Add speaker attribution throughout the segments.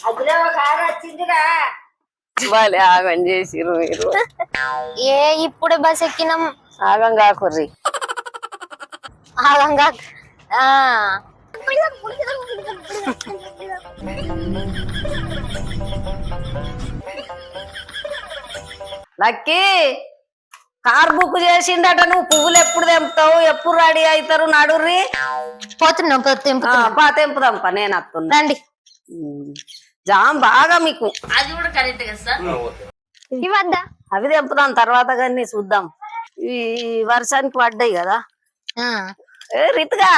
Speaker 1: అదిలో ఒక ఆరు వచ్చిందిరా.
Speaker 2: బాలే ఆగం చేసిరు మీరు.
Speaker 3: ఏ ఇప్పుడే బస్ ఎక్కినాం.
Speaker 2: ఆగం కాకుర్రి.
Speaker 3: ఆగం కాక
Speaker 2: లక్కీ కార్ బుక్ చేసిండట. నువ్వు పువ్వులు ఎప్పుడు తెంపుతావు, ఎప్పుడు రెడీ అవుతారు? నడుర్రి.
Speaker 3: పోతున్నాం
Speaker 2: తెంపుదాంపా, నేను వస్తున్నా.
Speaker 3: రండి.
Speaker 2: జామ్ బాగా మీకు.
Speaker 1: అది కూడా కరెక్ట్ కదా సార్.
Speaker 3: ఇవద్దా?
Speaker 2: అవి తెంపుదాం తర్వాత కానీ చూద్దాం. ఈ వర్షానికి పడ్డాయి కదా. ఏ రితుగా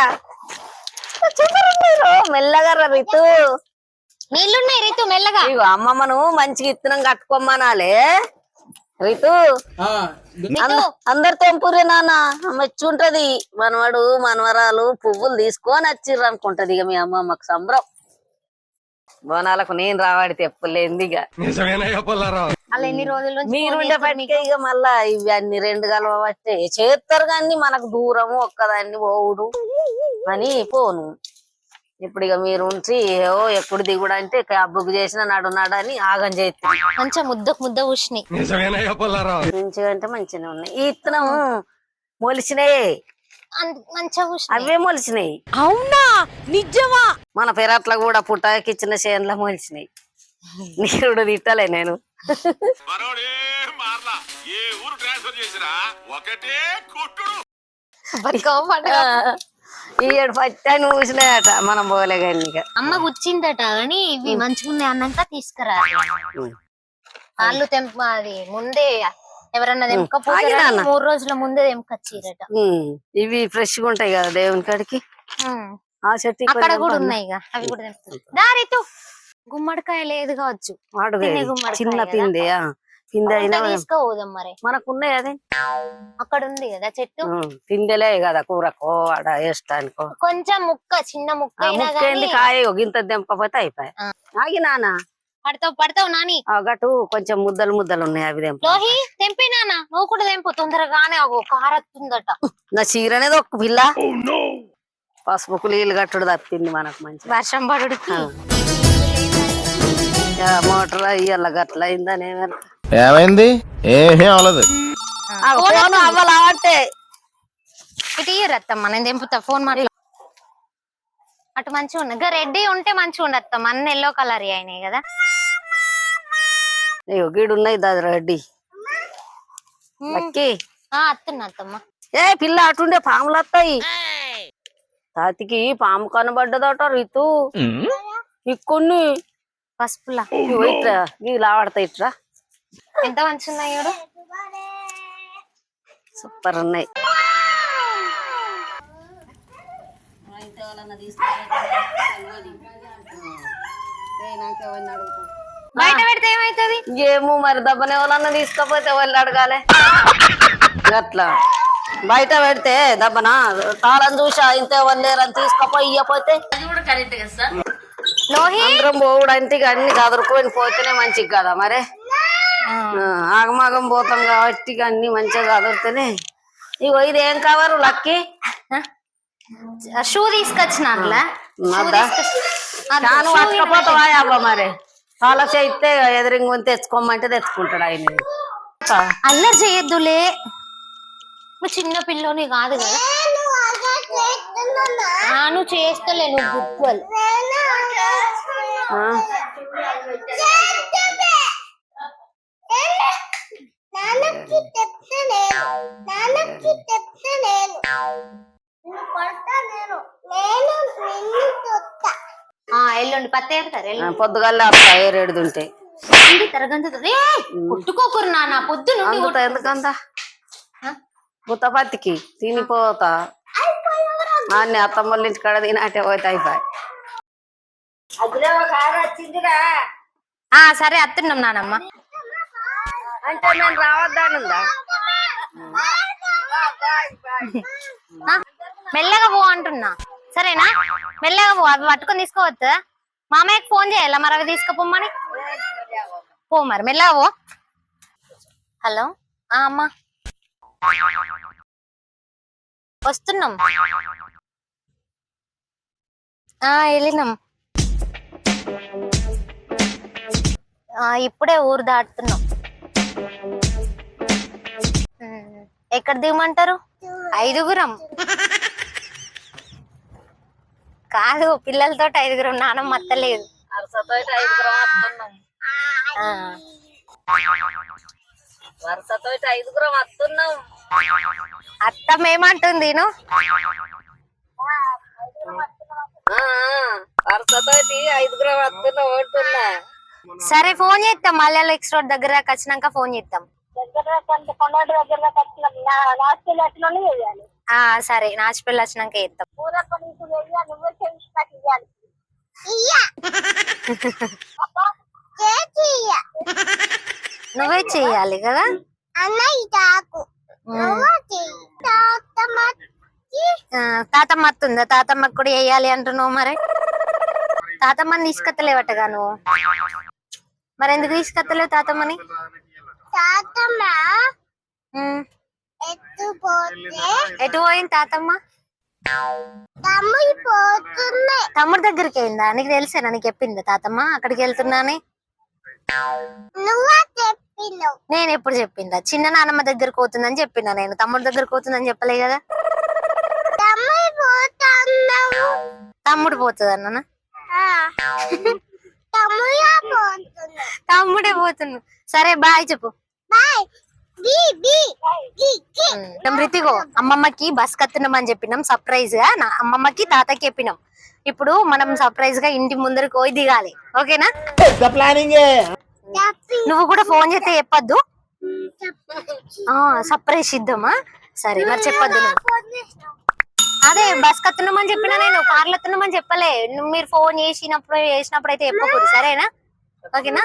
Speaker 2: మెల్లగా రా రితు.
Speaker 3: నీళ్ళున్నాయి రితు, మెల్లగా.
Speaker 2: ఇగో అమ్మమ్మను మంచిగా ఇత్తనం కట్టుకోమ్మనాలే రితు. అందరు తెంపురే నాన్న, మెచ్చుంటది. మనవాడు మనవరాలు పువ్వులు తీసుకొని వచ్చిర్రు అనుకుంటది. ఇక మీ అమ్మమ్మకు సంబరం. బోనాలకు నేను రావాడి తెప్పలేంది. ఇక
Speaker 3: అలా ఎన్ని రోజులు
Speaker 2: మీరుండే పట్టుకే ఇక మళ్ళా ఇవి అన్ని రెండు కలవబట్టే చేస్తారు. కానీ మనకు దూరము ఒక్కదాన్ని పోవుడు అని పోను. ఇప్పుడు ఇక మీరు ఉంచి ఎప్పుడు దిగుడు అంటే బుక్ చేసిన నడున్నాడని ఆగం చేస్తాం.
Speaker 3: మంచిగా ముద్ద కూర్చుని
Speaker 2: మంచిగా అంటే మంచిగానే ఉన్నాయి. ఈ ఇత్తనం మొలిచినాయి,
Speaker 3: మంచిగా కూర్చుని
Speaker 2: అవే మొలిచినాయి.
Speaker 3: అవునా? నిజమా?
Speaker 2: మన పెరట్ల కూడా పుట్టకిచ్చిన చేనుల మొలిచినాయి. నీరుడు తిట్టలే నేను. ఈ ఏడు పచ్చాన్ని ఊసినాయట, మనం పోలే కానీ.
Speaker 3: అమ్మ గుచ్చిందట కానీ ఇవి మంచిగా ఉన్నాయి అన్నాక తీసుకురా. వాళ్ళు అది ముందే ఎవరన్నా తెంపకపోతే 3 రోజుల ముందే తెంపకొచ్చిరట.
Speaker 2: ఇవి ఫ్రెష్ గా ఉంటాయి కదా దేవుని కాడికి. ఆ చెట్టు
Speaker 3: అక్కడ కూడా ఉన్నాయి. అవి కూడా తెంపుతాయి. దారితో గుమ్మడికాయ లేదు కావచ్చు,
Speaker 2: చిన్న పిండి. పిండి అయినా
Speaker 3: తీసుకోదాం. మరి
Speaker 2: మనకున్నాయి అదే
Speaker 3: అక్కడ ఉంది కదా చెట్టు.
Speaker 2: పిందెలే కదా కూరకో ఆడ వేస్తానుకో.
Speaker 3: కొంచెం చిన్న ముక్క
Speaker 2: కాయ గింత దెంపపోతే అయిపోయి. ఆగి నానా
Speaker 3: పడతావు నాని.
Speaker 2: గటు కొంచెం ముద్దలు ఉన్నాయి. అవి
Speaker 3: లోహి తెంపి నాన్న, నువ్వు కూడా తెంపు తొందరగానే. కారత్తుందట.
Speaker 2: నా చీర అనేది ఒక పిల్ల. పసుపుకు నీళ్ళు కట్టుడు తప్పింది మనకు. మంచి
Speaker 3: వర్షం పడుడికి
Speaker 2: మోటార్ ఇయ్యాల గట్ల అయిందని
Speaker 4: ఏమైంది? ఏమీ అవలేదు.
Speaker 2: అవ్వాలంటే
Speaker 3: ఇటు రత్తమ్మ, నేను తెంపుతా. ఫోన్ మాట్లా అటు మంచిగా ఉన్నాయి. రెడ్డి ఉంటే మంచిగా ఉండత్తమ్మ. అన్ని ఎల్లో కలర్ అయినాయి కదా.
Speaker 2: గీడు ఉన్నాయి దాది రెడ్డి.
Speaker 3: అత్తున్నా అత్తమ్మ.
Speaker 2: ఏ పిల్ల అటుండే పాములు వస్తాయి. తాతికి పాము కనబడ్డదట రితు. ఇక్కుని
Speaker 3: పసుపులా
Speaker 2: ఇట్రా లావడతాయి. ఇట్రా
Speaker 3: ఎంత మంచిగా ఉన్నాయి.
Speaker 2: సూపర్ ఉన్నాయి.
Speaker 3: బయట పెడితే ఏమైతుంది?
Speaker 2: ఏమో మరి, దబ్బనే వాళ్ళన్నా తీసుకోపోతే వాళ్ళు అడగాలి. అట్లా బయట పెడితే దబ్బనా తాళం చూసా ఇంత వాళ్ళు లేరని తీసుకోపోయి ఇయ్యపోతే
Speaker 1: అది కూడా కరెక్ట్ కదా సార్.
Speaker 2: అందరం పోవుడు అంటే అన్ని కదురుకొని పోతేనే మంచిది కదా. మరే ఆగమాగం పోతాం కాబట్టి అన్ని మంచిగా కదురుతేనే. ఇగో ఇది ఏం కవరు లక్కీ?
Speaker 3: షూ తీసుకొచ్చిన
Speaker 2: పట్టకపోతావా అవ్వ? మరి చాలా చేయితే ఎదురింగు తెచ్చుకోమంటే తెచ్చుకుంటాడు ఆయన.
Speaker 3: అల్లరి చేయొద్దులే, నువ్వు చిన్న పిల్లని కాదు కదా. నువ్వు చేస్తలే, నువ్వు గుర్తులు. ఎల్లుండి పత్తి
Speaker 2: పొద్దుగల్లా 7 ఉంటాయి.
Speaker 3: కొట్టుకోకరు నాన్న. పొద్దు
Speaker 2: ఎందుకంత గుత్తపత్తికి తినిపోతా అన్ని అత్తమ్మల ఇంటి కాడ తినట్టే పోతే అయిపోయి.
Speaker 1: అదిలో ఒక ఆరు వచ్చిందిరా.
Speaker 3: సరే అత్తున్నాం నానమ్మ.
Speaker 2: అంటే నేను రావద్దానుందా?
Speaker 3: మెల్లగా పో అంటున్నా. సరేనా? మెల్లగా పో. అవి పట్టుకొని తీసుకోవద్దా? మామయ్యకి ఫోన్ చేయాలా మరి అవి తీసుకుపోమ్మని? పో మరి, మెల్లగా పో. హలో అమ్మా, వస్తున్నాం. వెళ్ళినాం. ఇప్పుడే ఊరు దాటుతున్నాం. ఎక్కడ దిగమంటారు? 5గురం కాదు, పిల్లలతో 5గురం. నానమ్మ అత్తలేదు.
Speaker 2: వరుసతో 5గురం వస్తున్నాం. వరుసతో 5గురం వస్తున్నాం.
Speaker 3: అత్తమ్మ ఏమంటుంది?
Speaker 2: వరుసతో 5గురం వస్తున్నాం అంటున్నా.
Speaker 3: సరే ఫోన్ చేస్తాం. మళ్ళీ ఎక్స్ రోడ్ దగ్గర వచ్చినాక ఫోన్ చేస్తాం. సరే నాచిపల్లి వచ్చినాక చేస్తాం. నువ్వే చెయ్యాలి కదా. తాతమ్మ వస్తుందా? తాతమ్మకి కూడా వేయాలి అంటున్నావు. మరి తాతమ్మని తీసుకొత్తలేవటగా నువ్వు. మరి ఎందుకు తీసుకొత్తలేవు తాతమ్మని? ఎటు పోయింది తాతమ్మ? తమ్ముడి దగ్గరికి అయిందా? నీకు తెలిసేనా? నీకు చెప్పిందా తాతమ్మ అక్కడికి వెళ్తున్నాని? నేను ఎప్పుడు చెప్పిందా? చిన్న నాన్నమ్మ దగ్గరకు పోతుందని చెప్పినా. నేను తమ్ముడి దగ్గరకు పోతుందని చెప్పలే కదా. తమ్ముడు పోతుంది అన్నా? తమ్ముడే పోతున్నా. సరే బాయ్ చెప్పు. రితిగో అమ్మమ్మకి బస్ కత్తున్నామని చెప్పినాం. సర్ప్రైజ్ గా అమ్మమ్మకి తాతకి చెప్పినాం. ఇప్పుడు మనం సర్ప్రైజ్ గా ఇంటి ముందరికి పోయి దిగాలి. ఓకేనా? నువ్వు కూడా ఫోన్ చేస్తే చెప్పద్దు. సర్ప్రైజ్ ఇద్దామా? సరే మరి చెప్పద్దు. అదే బస్ కత్తున్నామని చెప్పినా. నేను కార్లో వస్తున్నామని చెప్పలే. మీరు ఫోన్ చేసినప్పుడు అయితే చెప్పకూడదు. సరేనా? ఓకేనా?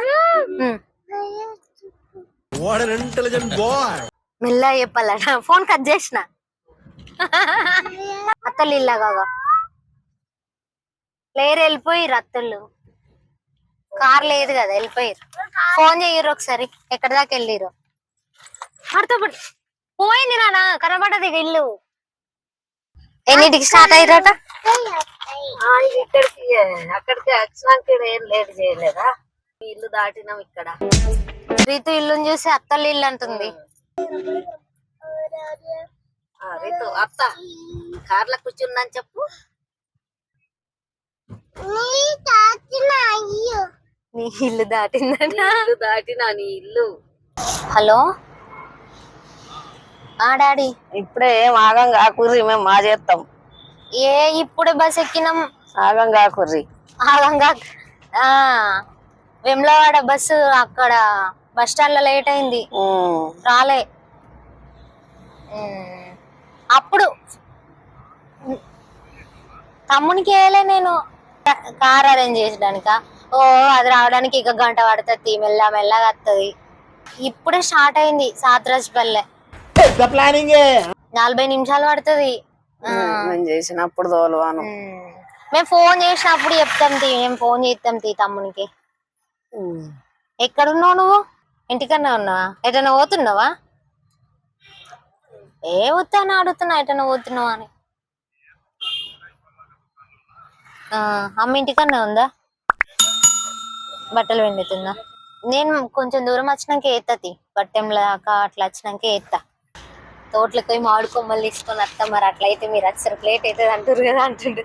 Speaker 3: మెల్లగా చెప్పాలట. ఫోన్ కట్ చేసిన. అత్తలు ఇల్లాగా లేరు, వెళ్ళిపోయిర్రు అత్తలు. కార్ లేదు కదా, వెళ్ళిపోయారు. ఫోన్ చెయ్యరు ఒకసారి. ఎక్కడి దాకా వెళ్ళిరు? ఆడుతో పోయింది నాన్న, కనబడదు ఇల్లు. ఎన్నింటికి స్టార్ట్ అయ్యారట?
Speaker 2: ఇక్కడికి అక్కడికి వచ్చినాక ఏం లేట్ చేయలేదా? ఇల్లు దాటినాం. ఇక్కడ
Speaker 3: రీతు ఇల్లుని చూసి అత్తలు ఇల్లు అంటుంది.
Speaker 2: రీతు అత్త కార్లో కూర్చుందని చెప్పు.
Speaker 3: నీ ఇల్లు దాటిందా?
Speaker 2: దాటినా నీ ఇల్లు.
Speaker 3: Hello daddy.
Speaker 2: ఇప్పుడే ఏం ఆగం కాకుర్రి, మేము మా చేస్తాం.
Speaker 3: ఇప్పుడే బస్ ఎక్కినాం.
Speaker 2: ఆగం కాకుర్రి.
Speaker 3: ఆగంగా వెమ్లవాడ బస్సు అక్కడ బస్ స్టాండ్ లో లేట్ అయింది, రాలే. అప్పుడు తమ్మునికి వేయలే నేను కార్ అరేంజ్ చేసడానిక. అది రావడానికి ఇక గంట పడుతుంది, మెల్లగా వస్తుంది. ఇప్పుడే స్టార్ట్ అయింది సాత్రాజ్పల్లె. 40 నిమిషాలు పడుతుంది.
Speaker 2: చేసినప్పుడు తోలువాను.
Speaker 3: మేము ఫోన్ చేసినప్పుడు చెప్తాం మేము ఫోన్ చేస్తాం తమ్మునికి. ఎక్కడున్నావు నువ్వు? ఇంటికన్నా ఉన్నావా? ఎటన్నా పోతున్నావా? వస్తాను అడుగుతున్నా, ఎటన్నా పోతున్నావా అని. అమ్మ ఇంటికన్నా ఉందా? బట్టలు వెండుతుందా? నేను కొంచెం దూరం వచ్చినాక ఎత్తతి, బట్టెంల దాకా అట్లా వచ్చినాక ఎత్తా. తోటలకు పోయి మామిడి కొమ్మలు తీసుకొని వస్తా. మరి అట్లయితే మీరు వచ్చారు ప్లేట్ అవుతుంది అంటారు కదా అంటుండు.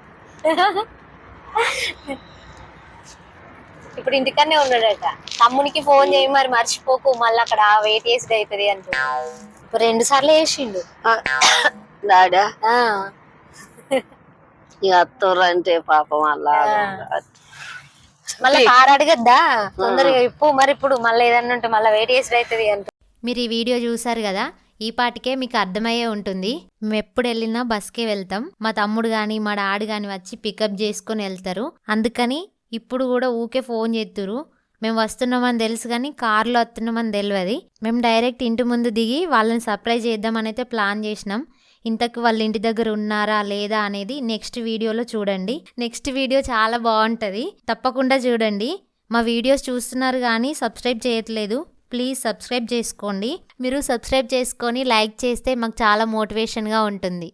Speaker 3: ఇప్పుడు ఇంటికన్నే ఉన్నాడట. తమ్మునికి ఫోన్ చేయి మరి మర్చిపోకు, మళ్ళీ అక్కడ వెయిట్ చేసి అవుతుంది అంటుండు. 2 సార్లు వేసిండు
Speaker 2: డాడా. ఇక అత్తోరు అంటే పాపం అలా.
Speaker 3: మళ్ళీ కారు అడగద్దా తొందరగా ఇప్పు. మరి ఇప్పుడు మళ్ళీ ఏదన్నా ఉంటే మళ్ళీ వెయిట్ చేసి అవుతుంది అంట.
Speaker 5: మీరు ఈ వీడియో చూసారు కదా, ఈ పాటికే మీకు అర్థమయ్యే ఉంటుంది. మేము ఎప్పుడు వెళ్ళినా బస్కే వెళ్తాం. మా తమ్ముడు కానీ మా డాడీ కానీ వచ్చి పికప్ చేసుకొని వెళ్తారు. అందుకని ఇప్పుడు కూడా ఊకే ఫోన్ చేస్తురు. మేము వస్తున్నామని తెలుసు కానీ కార్లో వస్తున్నామని తెలియదు. మేము డైరెక్ట్ ఇంటి ముందు దిగి వాళ్ళని సర్ప్రైజ్ చేద్దామని అయితే ప్లాన్ చేసినాం. ఇంతకు వాళ్ళ ఇంటి దగ్గర ఉన్నారా లేదా అనేది నెక్స్ట్ వీడియోలో చూడండి. నెక్స్ట్ వీడియో చాలా బాగుంటుంది, తప్పకుండా చూడండి. మా వీడియోస్ చూస్తున్నారు కానీ సబ్స్క్రైబ్ చేయట్లేదు, ప్లీజ్ సబ్స్క్రైబ్ చేసుకోండి. మీరు సబ్స్క్రైబ్ చేసుకొని లైక్ చేస్తే మాకు చాలా మోటివేషన్గా ఉంటుంది.